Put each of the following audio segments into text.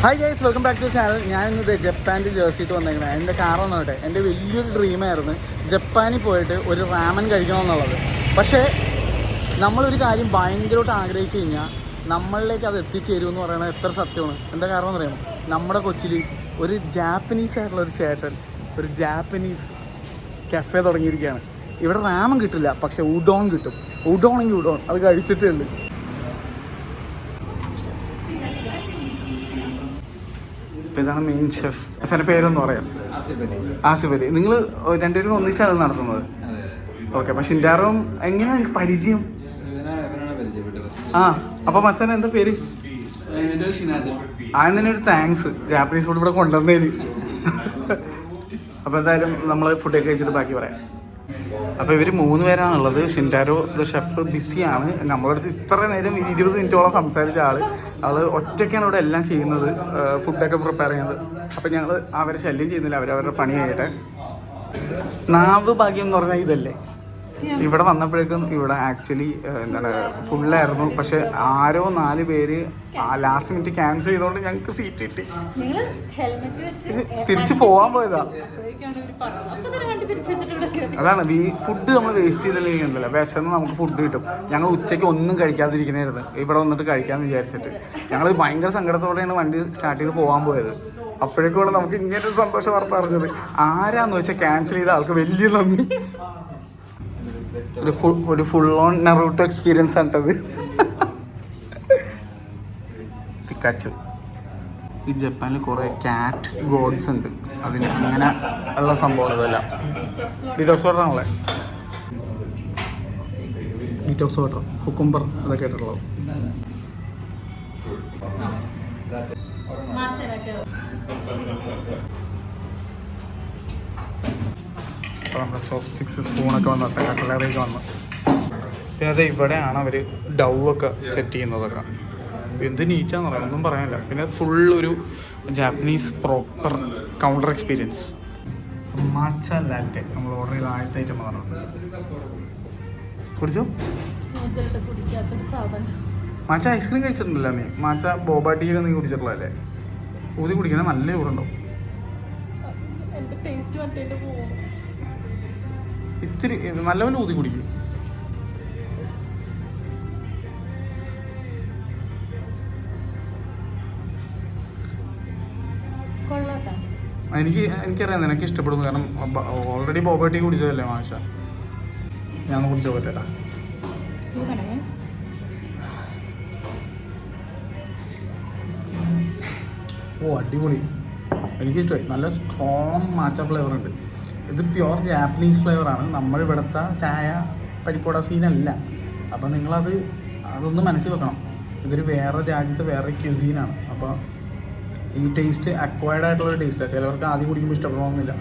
Hi guys, welcome back to channel. ഞാനിന്നത് ജപ്പാൻ്റെ ജേഴ്സിയിട്ട് വന്നേക്കുന്നത്. എൻ്റെ കാരണം നോട്ടെ, എൻ്റെ വലിയൊരു ഡ്രീമായിരുന്നു ജപ്പാനിൽ പോയിട്ട് ഒരു റാമൻ കഴിക്കണമെന്നുള്ളത്. പക്ഷേ നമ്മളൊരു കാര്യം ഭയങ്കരമായിട്ട് ആഗ്രഹിച്ചു കഴിഞ്ഞാൽ നമ്മളിലേക്ക് അത് എത്തിച്ചേരുമെന്ന് പറയുന്നത് എത്ര സത്യമാണ്. എന്താ കാരണം എന്ന് പറയുമ്പോൾ, നമ്മുടെ കൊച്ചിയിൽ ഒരു ജാപ്പനീസ് ആയിട്ടുള്ള ഒരു ചേട്ടൻ ഒരു ജാപ്പനീസ് കഫേ തുടങ്ങിയിരിക്കുകയാണ്. ഇവിടെ റാമൻ കിട്ടില്ല, പക്ഷേ ഉഡോൺ കിട്ടും. ഉഡോണെങ്കിൽ ഉഡോൺ അത് കഴിച്ചിട്ടേ ഉള്ളൂ. അപ്പോൾ ഇതാണ് മെയിൻ ഷെഫ്. അച്ഛൻ്റെ പേരൊന്ന് പറയാം. ആസിഫ് അലി. നിങ്ങൾ രണ്ടുപേരും ഒന്നിച്ചാണ് നടത്തുന്നത്? ഓക്കെ. അപ്പോൾ ഷിൻറ്റാറും എങ്ങനെയാണ് നിങ്ങൾക്ക് പരിചയം? അപ്പം അച്ഛൻ എന്താ പേര്? ആദ്യം തന്നെ ഒരു താങ്ക്സ് ജാപ്പനീസ് ഫുഡ് ഇവിടെ കൊണ്ടുവന്നതിന്. അപ്പോൾ എന്തായാലും നമ്മൾ ഫുഡൊക്കെ കഴിച്ചിട്ട് ബാക്കി പറയാം. അപ്പോൾ ഇവർ 3 പേരാണുള്ളത്. ഷിൻറ്റാരോ ഷെഫ് ബിസിയാണ്. നമ്മളടുത്ത് ഇത്ര നേരം 20 മിനിറ്റോളം സംസാരിച്ച ആൾ ഒറ്റയ്ക്കാണ് ഇവിടെ എല്ലാം ചെയ്യുന്നത്, ഫുഡൊക്കെ പ്രിപ്പയർ ചെയ്യുന്നത്. അപ്പോൾ ഞങ്ങൾ അവരെ ശല്യം ചെയ്യുന്നില്ല, അവരവരുടെ പണി ചെയ്യട്ടെ. നാവ് ഭാഗ്യം എന്ന് പറഞ്ഞാൽ ഇതല്ലേ. ഇവിടെ വന്നപ്പോഴേക്കും ഇവിടെ ആക്ച്വലി എന്താണ് ഫുള്ളായിരുന്നു. പക്ഷെ ആരോ 4 പേര് ലാസ്റ്റ് മിനിറ്റ് ക്യാൻസൽ ചെയ്തുകൊണ്ട് ഞങ്ങൾക്ക് സീറ്റ് കിട്ടി. തിരിച്ചു പോകാൻ പോയതാ. അതാണ് ഈ ഫുഡ് നമ്മൾ വേസ്റ്റ് ചെയ്തിട്ടുണ്ടല്ലോ. വിശന്ന് നമുക്ക് ഫുഡ് കിട്ടും. ഞങ്ങൾ ഉച്ചയ്ക്ക് ഒന്നും കഴിക്കാതിരിക്കണായിരുന്നു, ഇവിടെ വന്നിട്ട് കഴിക്കാമെന്ന് വിചാരിച്ചിട്ട്. ഞങ്ങൾ ഭയങ്കര സങ്കടത്തോടെയാണ് വണ്ടി സ്റ്റാർട്ട് ചെയ്ത് പോകാൻ പോയത്. അപ്പോഴേക്കും നമുക്ക് ഇങ്ങനൊരു സന്തോഷ വാർത്ത അറിഞ്ഞത്. ആരാന്ന് വെച്ചാൽ ക്യാൻസൽ ചെയ്ത ആൾക്ക് വലിയ നന്ദി. ഒരു ഫുൾ ഓൺ നറൂട്ടോ എക്സ്പീരിയൻസ് ആണിട്ടത്. പിക്കാച്ചു. ഈ ജപ്പാനിൽ കുറേ ക്യാറ്റ് ഗോഡ്സ് ഉണ്ട്. അതിന് അങ്ങനെ ഉള്ള സംഭവം അതല്ല. ഡീറ്റോക്സ് വാട്ടർ ആണല്ലേ. ഡീറ്റോക്സ് വാട്ടർ, കുക്കുംബർ അതൊക്കെ ആയിട്ടുള്ളത്. അപ്പോൾ നമ്മുടെ ചോപ്സ്റ്റിക്സ് സ്പൂണൊക്കെ വന്നിട്ട് കട്ട്ലറിയൊക്കെ വന്നു. പിന്നെ അത് ഇവിടെയാണ് അവർ ഡൗവൊക്കെ സെറ്റ് ചെയ്യുന്നതൊക്കെ. എന്ത് നീറ്റാന്ന് പറയാം, ഒന്നും പറയാനില്ല. പിന്നെ ഫുൾ ഒരു Japanese proper counter experience. Matcha latte നമ്മൾ ഓർഡർ ചെയ്ത ആദ്യത്തെ ഐറ്റം അതാണ്. കുടിച്ചോ? മാച്ച ഐസ്ക്രീം കഴിച്ചിട്ടുണ്ടല്ലോ നീ. മാച്ച ബോബ ടീയൊക്കെ നീ കുടിച്ചിട്ടുള്ളതല്ലേ? ഊതി കുടിക്കണേ, നല്ല ചൂടുണ്ടാവും. ഇത്തിരി നല്ലപോലെ ഊതി കുടിക്കും. എനിക്കറിയാം നിനക്ക് ഇഷ്ടപ്പെടുന്നു, കാരണം ഓൾറെഡി ബോബ ടീ കുടിച്ചതല്ലേ മാഷ. ഞാൻ കുടിച്ചോ പറ്റേട്ടാ. ഓ അടിപൊളി, എനിക്കിഷ്ടമായി. നല്ല സ്ട്രോങ് മാച്ച ഫ്ലേവർ ഉണ്ട്. ഇത് പ്യുവർ ജാപ്പനീസ് ഫ്ലേവറാണ്. നമ്മളിവിടുത്തെ ചായ പരിപ്പോട സീനല്ല. അപ്പോൾ അതൊന്ന് മനസ്സിൽ വെക്കണം. ഇതൊരു വേറെ രാജ്യത്തെ വേറെ ക്യൂസീനാണ്. അപ്പോൾ ഈ ടേസ്റ്റ് അക്വയർഡ് ആയിട്ടുള്ളൊരു ടേസ്റ്റാണ്. ചിലവർക്ക് ആദ്യം കുടിക്കുമ്പോൾ ഇഷ്ടപ്പെടണമെന്നില്ല.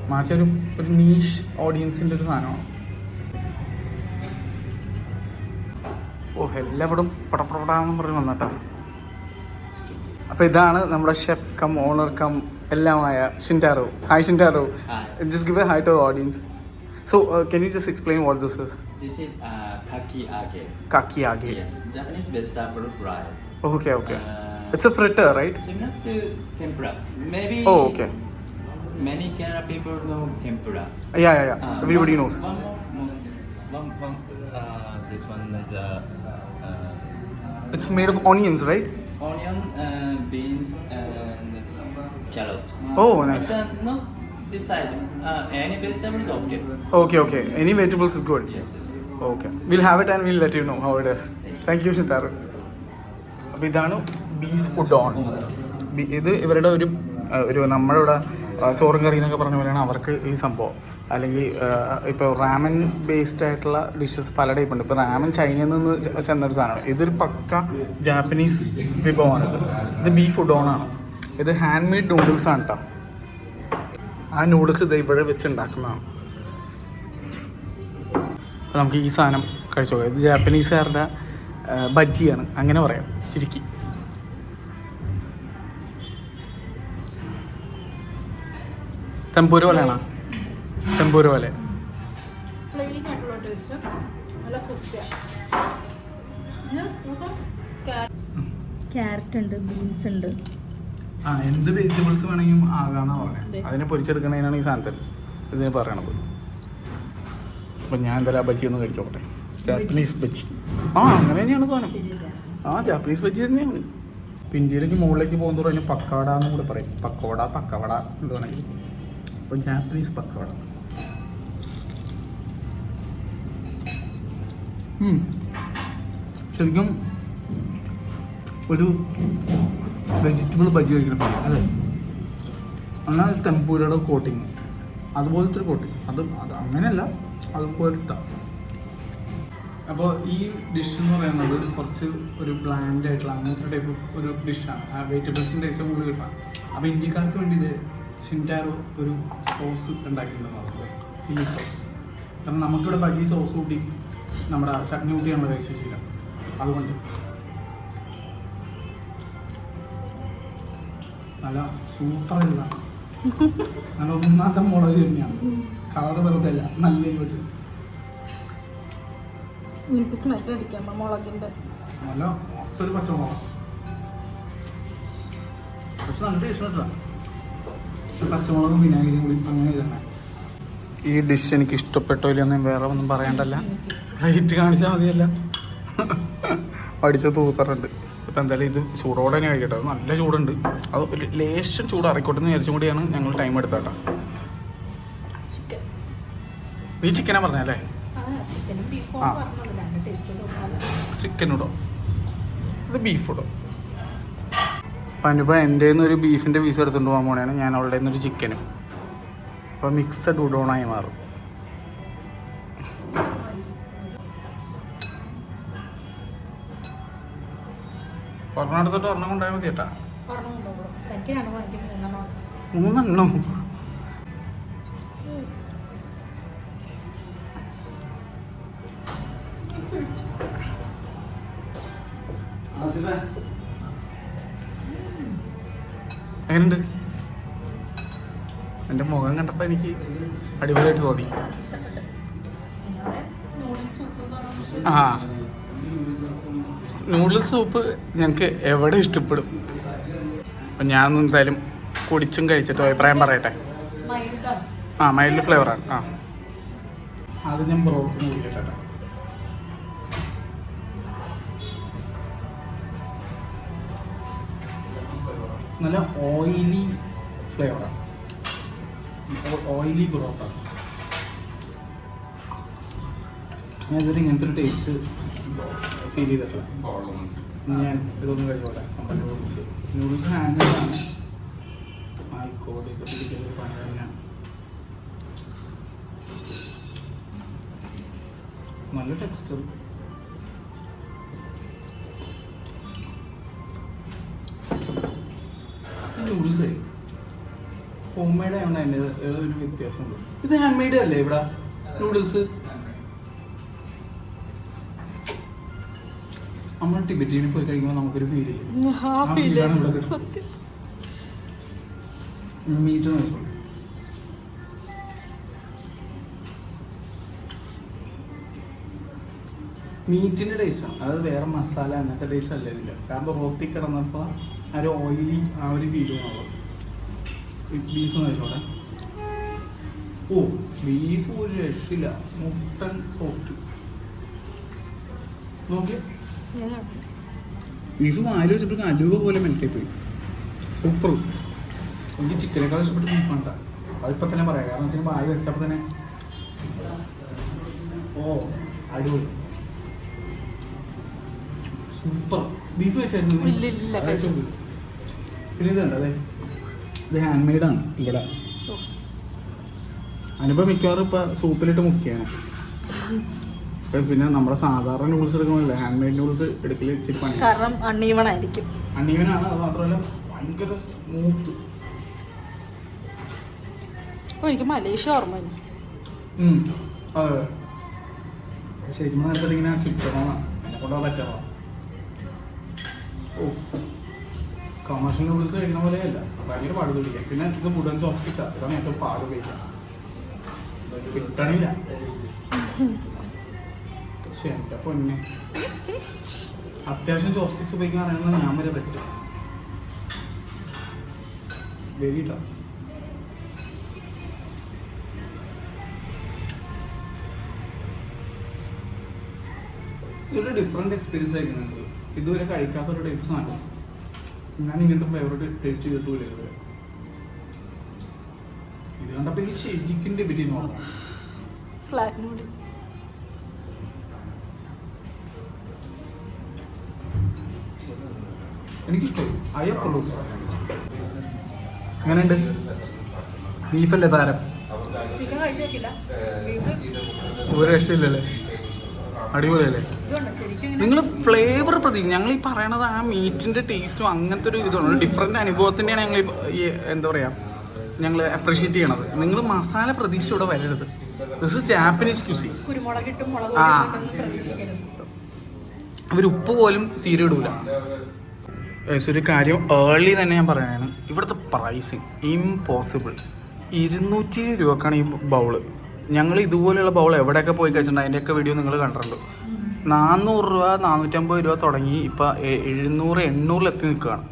മാച്ച ഒരു നീഷ് ഓഡിയൻസിൻ്റെ ഒരു സാധനമാണ്. ഓ എല്ലാവരും പടപടാന്ന് പറഞ്ഞ് വന്നിട്ടാ. അപ്പോൾ ഇതാണ് നമ്മുടെ ഷെഫ് കം ഓണർ കം എല്ലാമായ Shintaro. Hi Shintaro. Hi. Just give a hi to the audience. So can you just explain what this is? This is kakiage. Kakiage. Yes, Japanese vegetable fry. Okay. It's a fritter, right? Similar to tempura. Maybe. Oh, okay. Many Kerala people know tempura. Yeah. Everybody knows. One. This one is It's made of onions, right? onion, beans, and carrot. Oh, nice. But, not this side. Any vegetable is okay. Okay. Any vegetables is good. Yes. Okay. We'll have it and we'll let you know how it is. Thank you, Shintaro. അപ്പോൾ ഇതാണ് beef udon. ഇത് ഇവരുടെ ഒരു നമ്മളിവിടെ ചോറും കറി എന്നൊക്കെ പറഞ്ഞ പോലെയാണ് അവർക്ക് ഈ സംഭവം. അല്ലെങ്കിൽ ഇപ്പോൾ റാമൻ ബേസ്ഡ് ആയിട്ടുള്ള ഡിഷസ് പല ടൈപ്പ് ഉണ്ട്. ഇപ്പോൾ റാമൻ ചൈനയിൽ നിന്ന് ചെന്നൊരു സാധനമാണ്. ഇതൊരു പക്ക ജാപ്പനീസ് വിഭവമാണിത്. ഇത് ബീഫ് ഉഡോണാണ്. ഇത് ഹാൻഡ് മെയ്ഡ് നൂഡിൽസ് ആണ് കേട്ടോ. ആ നൂഡിൽസ് ഇത് ഇവിടെ വെച്ചുണ്ടാക്കുന്നതാണ്. അപ്പോൾ നമുക്ക് ഈ സാധനം കഴിച്ചു നോക്കാം. ഇത് ജാപ്പനീസുകാരുടെ ബജ്ജിയാണ്, അങ്ങനെ പറയാം ചുരുക്കി. ടെമ്പൂര പോലെയാണോ? ടെമ്പൂര പോലെ. ക്യാരറ്റ് ഉണ്ട്, ബീൻസ് ഉണ്ട്, എന്ത് വെജിറ്റബിൾസ് വേണമെങ്കിലും ആകാന്നാ പറഞ്ഞത്. അതിനെ പൊരിച്ചെടുക്കണതിനാണ് ഈ സാധനത്തിൽ ഇതിന് പറയണത്. അപ്പം ഞാൻ എന്തായാലും ആ ബജ്ജി ഒന്ന് കഴിച്ചോട്ടെ. ജാപ്പനീസ് ബജ്ജി. അങ്ങനെ തന്നെയാണ് സാധനം. ജാപ്പനീസ് ബജ്ജി തന്നെയാണ്. ഇപ്പം ഇന്ത്യയിലേക്ക് മുകളിലേക്ക് പോകുന്നതോറും അതിന് പക്കവട എന്നും കൂടെ പറയും. പക്കവട എന്ന് വേണമെങ്കിൽ. അപ്പോൾ ജാപ്പനീസ് പക്കവട. ശരിക്കും ഒരു വെജിറ്റബിൾ ബജ്ജി കഴിക്കണം അല്ലേ? എന്നാൽ ടെമ്പൂരയുടെ കോട്ടിങ് അതുപോലത്തെ ഒരു കോട്ടിങ് അത് അങ്ങനെയല്ല, അതുപോലത്തെ. അപ്പോൾ ഈ ഡിഷ് എന്ന് പറയുന്നത് കുറച്ച് ഒരു ബ്ലാൻഡ് ആയിട്ടുള്ള അങ്ങനത്തെ ടൈപ്പ് ഒരു ഡിഷാണ്. വെജിറ്റബിൾസിൻ്റെ ടേസ്റ്റ് കൂടുതൽ കിട്ടണം. അപ്പോൾ ഇന്ത്യക്കാർക്ക് വേണ്ടി ഇത് ഷിൻറ്റാരോ ഒരു സോസ് ഉണ്ടാക്കിയിട്ടുണ്ടെന്ന് ചില്ലി സോസ്. കാരണം നമുക്കിവിടെ ബജ്ജി സോസ് കൂട്ടി നമ്മുടെ ചട്നി കൂട്ടി നമ്മൾ കഴിച്ച ശീലം. അതുകൊണ്ട് നല്ല സൂപ്പറല്ല, നല്ല ഒന്നാമത്തെ മുളക് തന്നെയാണ്. കളർ വെറുതെ അല്ല, നല്ല വീട്ടിൽ എനിക്ക് സ്മെല്ല് അടിക്കാം മുളകിൻ്റെ. നല്ല ഒരു പച്ചമുളക് പക്ഷെ നല്ല ടേസ്റ്റ് കിട്ടാം. പച്ചമുളകും വിനാഗിരിയും കൂടി അങ്ങനെ തന്നെ. ഈ ഡിഷ് എനിക്ക് ഇഷ്ടപ്പെട്ടോ ഇല്ലെന്ന് വേറെ ഒന്നും പറയണ്ടല്ല. റേറ്റ് കാണിച്ചാൽ മതിയല്ല, അടിച്ച തൂത്തറുണ്ട്. ഇപ്പം എന്തായാലും ഇത് ചൂടോടെ തന്നെ കഴിക്കട്ടെ. അത് നല്ല ചൂടുണ്ട്. അത് ഒരു ലേശം ചൂട് അറിക്കോട്ടെ എന്ന് വിചാരിച്ചും കൂടിയാണ് ഞങ്ങൾ ടൈം എടുത്താട്ടോ. നീ ചിക്കനാ പറഞ്ഞല്ലേ? ചിക്കനിടോ അത് ബീഫിടോ? അപ്പം അനുപ എൻ്റെ നിന്ന് ഒരു ബീഫിൻ്റെ പീസ് എടുത്തുകൊണ്ട് പോകാൻ പോണെയാണ്. ഞാൻ അവളുടെ നിന്നൊരു ചിക്കനും. അപ്പോൾ മിക്സഡ് ഉഡോണായി മാറും. ഒരെണ്ണം എടുത്തിട്ട് ഒരെണ്ണം കൊണ്ടുപോയാൽ മതി കേട്ടാ. 3 എങ്ങനെയുണ്ട്? എൻ്റെ മുഖം കണ്ടപ്പോൾ എനിക്ക് അടിപൊളിയായിട്ട് തോന്നി. നൂഡിൽസ് സൂപ്പ് ഞങ്ങൾക്ക് എവിടെ ഇഷ്ടപ്പെടും. അപ്പം ഞാനൊന്നും എന്തായാലും കുടിച്ചും കഴിച്ചിട്ടും അഭിപ്രായം പറയട്ടെ. മൈൽഡ് ഫ്ലേവറാണ്. അത് ഞാൻ ബ്രോക്കിന് കുടിക്കട്ടെ. നല്ല ഓയിലി ഫ്ലേവറാണ്, ഓയിലി ബ്രോത്താണ്. ഞാൻ ഇതുവരെ ഇങ്ങനത്തെ ഒരു ടേസ്റ്റ് ഫീൽ ചെയ്തിട്ടില്ല. ഞാൻ ഇതൊന്നും കഴിച്ചോട്ടെ. നൂഡിൽസ് ഹാൻഡാണ്. ആയിക്കോട്ടെ, ഇത് പിടിക്കുന്നത് പണി തന്നെയാണ്. നല്ല ടെക്സ്ചർ. നൂഡിൽസ് ഹോം മെയ്ഡ് ആയതുകൊണ്ട് അതിൻ്റെ ഒരു വ്യത്യാസമുണ്ട്. ഇത് ഹാൻഡ് മെയ്ഡ് അല്ലേ ഇവിടെ നൂഡിൽസ്? നമ്മൾ ടിബറ്റിന് പോയി കഴിക്കുമ്പോൾ നമുക്കൊരു ഫീലില്ല. മീറ്റ് നോക്കിക്കോളൂ. മീറ്റിൻ്റെ ടേസ്റ്റാണ്, അതായത് വേറെ മസാല അങ്ങനത്തെ ടേസ്റ്റ് അല്ല ഇതില്ല. കാരണം റോട്ടി കിടന്നപ്പോൾ ആ ഒരു ഓയിലി ആ ഒരു ഫീൽ തോന്നുള്ളൂ. ബീഫ് നോക്കിക്കോട്ടെ. ബീഫ് ഒരു രക്ഷയില്ല, മുട്ടൻ സോഫ്റ്റ്. നോക്കിയേ, ബീഫ് വായിൽ വെച്ചിട്ട് അലുവ പോലെ മെൽറ്റായി പോയി. സൂപ്പർ. എനിക്ക് ചിക്കനേക്കാൾ ഇഷ്ടപ്പെട്ട് ബീഫാണ് കേട്ടോ. അതിപ്പോൾ തന്നെ പറയാം. കാരണം വെച്ചാൽ വായിൽ വെച്ചപ്പോൾ തന്നെ അടിപൊളി സൂപ്പർ. ബീഫ് വെച്ചായിരുന്നു. പിന്നെ ഇത് കണ്ടോ, അതെ ഇത് ഹാൻഡ് മെയ്ഡാണ് ഇവിടെ. അനുഭവം മിക്കവാറും ഇപ്പം സൂപ്പിലിട്ട് മുക്കിയാണ്. പിന്നെ നമ്മുടെ സാധാരണ നൂഡിൽസ് എടുക്കണമല്ലോ, ഹാൻഡ് മെയ്ഡ് നൂഡിൽസ് എടുക്കൽ ഇച്ചിരി പണി. കാരണം അൺഈവൺ ആയിരിക്കും. അൺഈവനാണ്. അത് മാത്രമല്ല ഭയങ്കര സ്മൂത്ത്. എനിക്ക് മലേഷ്യ ഓർമ്മ. അതെ, ശരിക്കും നേരത്തെ ഇങ്ങനെ ചുറ്റണോന്നാ എന്നെ കൊണ്ടാ പറ്റാ. കമേഴ്ഷ്യൽ നൂഡിൽസ് കഴിക്കുന്ന പോലെയല്ല, ഭയങ്കര പാട് പിടിക്കാം. പിന്നെ ഇത് വുഡൻ ചോപ്സ്റ്റിക്സാണ്, ഇതാണ് ഏറ്റവും പാട് ഉപയോഗിക്കാം. കിട്ടണില്ല. പക്ഷെ എൻ്റെ പൊന്നെ, അത്യാവശ്യം ചോപ്സ്റ്റിക്സ് ഉപയോഗിക്കാൻ അറിയാവുന്ന ഞാൻ വരെ പറ്റും. Very tough. ഇതൊരു ഡിഫറെൻറ്റ് എക്സ്പീരിയൻസ് ആയിരിക്കും നിങ്ങൾക്ക്. ഇതുവരെ കഴിക്കാത്ത ഒരു ടൈപ്പ് സാധനം. ഞാൻ ഇങ്ങനത്തെ ഫേവറേറ്റ് ടേസ്റ്റ് ചെയ്തിട്ടില്ല ഇതുവരെ. ഇത് കണ്ടപ്പോൾ എനിക്ക് ശരിക്കും ഡെബിറ്റ് ചെയ്യുന്നു. ഫ്ലാറ്റ് നൂഡിൽസ് എനിക്കിഷ്ടമായി. അയ്യപ്പുള്ളൂ. എങ്ങനെയുണ്ട്? ബീഫല്ലേ താരം? ചിക്കൻ കഴിച്ചിട്ടില്ല. ബീഫ് ഒരു രക്ഷയില്ലല്ലേ? അടിപൊളിയല്ലേ? ഇതുണ്ട് ശരിക്കും. നിങ്ങൾ ഫ്ലേവർ പ്രതീക്ഷിക്കും. ഞങ്ങൾ ഈ പറയണത് ആ മീറ്റിൻ്റെ ടേസ്റ്റും അങ്ങനത്തെ ഒരു ഇതാണ്, ഡിഫറെൻ്റ് അനുഭവത്തിൻ്റെയാണ് ഞങ്ങൾ ഈ എന്താ പറയുക ഞങ്ങൾ അപ്രീഷിയേറ്റ് ചെയ്യണത്. നിങ്ങൾ മസാല പ്രതീക്ഷ ഇവിടെ വരരുത്. This is Japanese cuisine. കുരുമുളകിട്ടും മുളക് ആ. പ്രതീക്ഷിക്കരുത്. അവർ ഉപ്പ് പോലും തീരെ ഇടൂല. ഒരു കാര്യം ഏർലി തന്നെ ഞാൻ പറയാനാണ്, ഇവിടുത്തെ പ്രൈസിങ് ഇമ്പോസിബിൾ. 220 രൂപക്കാണ് ഈ ബൗള്. ഞങ്ങൾ ഇതുപോലെയുള്ള ബൗൾ എവിടെയൊക്കെ പോയി കഴിച്ചിട്ടുണ്ട്, അതിൻ്റെയൊക്കെ വീഡിയോ നിങ്ങൾ കണ്ടിട്ടുണ്ട്. 400 രൂപ 450 രൂപ തുടങ്ങി ഇപ്പം 700-800 എത്തി നിൽക്കുകയാണ്.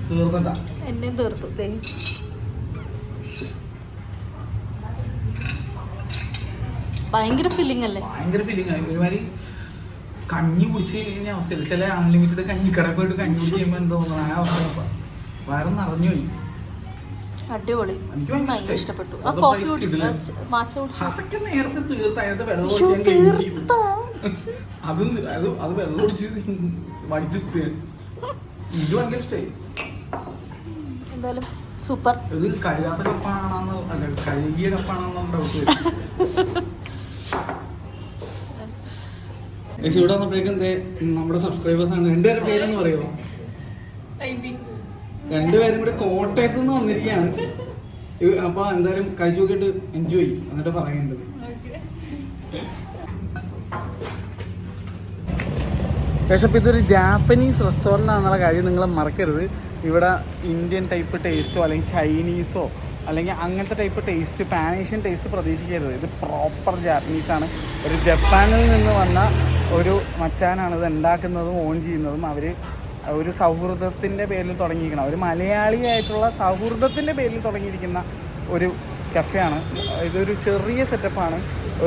തീർന്നട്ടാ എന്നെയും തീർത്തു. ഭയങ്കര ഫീലിംഗ് അല്ലേ? ഭയങ്കര ഫീലിംഗ് ആയി. ഒരുമാതിരി കഞ്ഞി കുടിച്ച് കഴിഞ്ഞ അവസ്ഥയില്ല. ചില അൺലിമിറ്റഡ് കഞ്ഞിക്കട പോയിട്ട് കഞ്ഞി കുടിച്ച് കഴിയുമ്പോൾ എന്താ തോന്നുന്നത്, ആ അവസ്ഥ വയറ് നിറഞ്ഞു പോയി. അടിപൊളി. എനിക്ക് ഭയങ്കര ഇഷ്ടപ്പെട്ടു. ആ കോഫി കുടിച്ചു, മാച്ച കുടിച്ചു. അതൊക്കെ നേരത്തെ തീർത്ത് അതിനകത്ത് വെള്ളം ഒഴിച്ച് ഞാൻ ക്ലീൻ ചെയ്തു. അത് വെള്ളം ഒഴിച്ച് മടിച്ചിട്ട് ഇത് ഭയങ്കര ഇഷ്ടമായി. എന്തായാലും സൂപ്പർ. ഇത് കഴുകാത്ത കപ്പാണെന്ന് അല്ല കഴുകിയ കപ്പാണെന്ന് ഡൗട്ട് വരും. ഇവിടെ വന്നപ്പോഴേക്കും നമ്മുടെ സബ്സ്ക്രൈബേഴ്സ് ആണ്. 2 പേരുടെ പേരെന്ന് പറയുമോ? 2 പേരും കൂടെ കോട്ടയത്ത് നിന്ന് വന്നിരിക്കുകയാണ്. അപ്പൊ എന്തായാലും കഴിച്ചു നോക്കിയിട്ട് എൻജോയ് എന്നിട്ട് പറയേണ്ടത്. പക്ഷെ അപ്പോൾ ഇതൊരു ജാപ്പനീസ് റെസ്റ്റോറൻ്റ് ആണെന്നുള്ള കാര്യം നിങ്ങൾ മറക്കരുത്. ഇവിടെ ഇന്ത്യൻ ടൈപ്പ് ടേസ്റ്റോ അല്ലെങ്കിൽ ചൈനീസോ അല്ലെങ്കിൽ അങ്ങനത്തെ ടൈപ്പ് ടേസ്റ്റ്, പാനേഷ്യൻ ടേസ്റ്റ് പ്രതീക്ഷിക്കരുത്. ഇത് പ്രോപ്പർ ജാപ്പനീസാണ്. ഒരു ജപ്പാനിൽ നിന്ന് വന്ന ഒരു മച്ചാനാണ് ഇത് ഉണ്ടാക്കുന്നതും ഓൺ ചെയ്യുന്നതും. അവർ ഒരു സൗഹൃദത്തിൻ്റെ പേരിൽ തുടങ്ങിയിരിക്കണം. ഒരു മലയാളിയായിട്ടുള്ള സൗഹൃദത്തിൻ്റെ പേരിൽ തുടങ്ങിയിരിക്കുന്ന ഒരു കഫേയാണ്. ഇതൊരു ചെറിയ സെറ്റപ്പാണ്.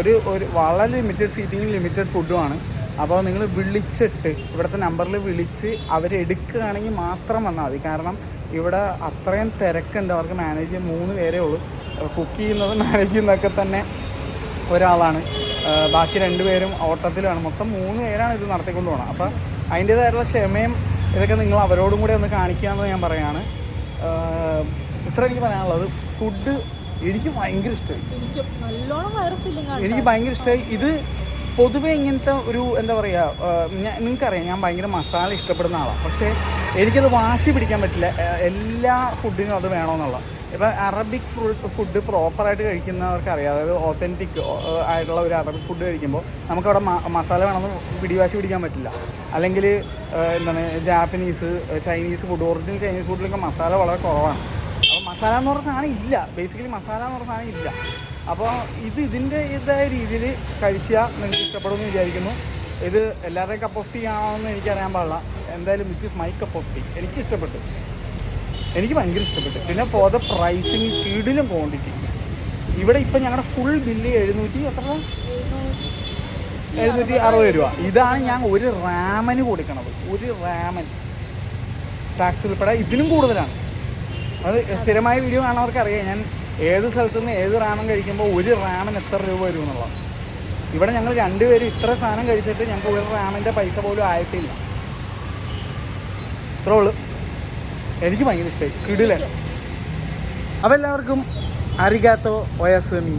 ഒരു വളരെ ലിമിറ്റഡ് സീറ്റിങ്ങും ലിമിറ്റഡ് ഫുഡുമാണ്. അപ്പോൾ നിങ്ങൾ വിളിച്ചിട്ട് ഇവിടുത്തെ നമ്പറിൽ വിളിച്ച് അവരെടുക്കുകയാണെങ്കിൽ മാത്രം വന്നാൽ മതി. കാരണം ഇവിടെ അത്രയും തിരക്കുണ്ട്. അവർക്ക് മാനേജ് ചെയ്യാൻ 3 പേരേ ഉള്ളൂ. കുക്ക് ചെയ്യുന്നതും മാനേജ് ചെയ്യുന്നതൊക്കെ തന്നെ ഒരാളാണ്. ബാക്കി 2 പേരും ഓട്ടത്തിലാണ്. മൊത്തം 3 പേരാണ് ഇത് നടത്തിക്കൊണ്ട് പോകണം. അപ്പോൾ അതിൻ്റേതായിട്ടുള്ള ക്ഷമയും ഇതൊക്കെ നിങ്ങൾ അവരോടും കൂടെ ഒന്ന് കാണിക്കാമെന്ന് ഞാൻ പറയുകയാണ്. ഇത്ര എനിക്ക് പറയാനുള്ളത്. ഫുഡ് എനിക്ക് ഭയങ്കര ഇഷ്ടമായി. എനിക്ക് ഭയങ്കര ഇഷ്ടമായി. ഇത് പൊതുവെ ഇങ്ങനത്തെ ഒരു എന്താ പറയുക, നിങ്ങൾക്കറിയാം ഞാൻ ഭയങ്കര മസാല ഇഷ്ടപ്പെടുന്ന ആളാണ്. പക്ഷേ എനിക്കത് വാശി പിടിക്കാൻ പറ്റില്ല എല്ലാ ഫുഡിനും അത് വേണമെന്നുള്ള. ഇപ്പോൾ അറബിക് ഫുഡ് പ്രോപ്പറായിട്ട് കഴിക്കുന്നവർക്കറിയാം. അതായത് ഓത്തൻറ്റിക് ആയിട്ടുള്ള ഒരു അറബിക് ഫുഡ് കഴിക്കുമ്പോൾ നമുക്കവിടെ മസാല വേണമെന്ന് പിടിവാശി പിടിക്കാൻ പറ്റില്ല. അല്ലെങ്കിൽ എന്താണ് Japanese, Chinese food, original Chinese ഫുഡിലൊക്കെ മസാല വളരെ കുറവാണ്. അപ്പോൾ മസാല എന്ന് പറഞ്ഞ സാധനം ഇല്ല. ബേസിക്കലി മസാല എന്ന് പറഞ്ഞ സാധനം ഇല്ല. അപ്പോൾ ഇതിൻ്റേതായ രീതിയിൽ കഴിച്ചാൽ നിങ്ങൾക്ക് ഇഷ്ടപ്പെടുമെന്ന് വിചാരിക്കുന്നു. ഇത് എല്ലാവരുടെയും കപ്പ് ഓഫ് ടീ ആണോയെന്ന് എനിക്കറിയാൻ പാടില്ല. എന്തായാലും it is my cup of tea. എനിക്ക് ഇഷ്ടപ്പെട്ടു. എനിക്ക് ഭയങ്കര ഇഷ്ടപ്പെട്ടു. പിന്നെ ഫോർ ദ പ്രൈസിങ് കിടിലും ക്വാണ്ടിറ്റി. ഇവിടെ ഇപ്പം ഞങ്ങളുടെ ഫുൾ ബില്ല് 760 രൂപ. ഇതാണ് ഞാൻ ഒരു റാമന് കൊടുക്കണത്. ഒരു റാമൻ ടാക്സ് ഉൾപ്പെടെ ഇതിനും കൂടുതലാണ്. അത് സ്ഥിരമായ വീഡിയോ കാണുന്നവർക്ക് അറിയാം ഞാൻ ഏത് സ്ഥലത്തു നിന്ന് ഏത് റാമൻ കഴിക്കുമ്പോൾ ഒരു റാമൻ എത്ര രൂപ വരും എന്നുള്ളത്. ഇവിടെ ഞങ്ങൾ 2 പേരും ഇത്ര സാധനം കഴിച്ചിട്ട് ഞങ്ങൾക്ക് ഒരു റാമിൻ്റെ പൈസ പോലും ആയിട്ടില്ല. ഇത്രേ ഉള്ളൂ. എനിക്ക് ഭയങ്കര ഇഷ്ടമായി. കിടിലൻ. അപ്പോൾ എല്ലാവർക്കും അരിഗാത്തോ ഒയാസുമി.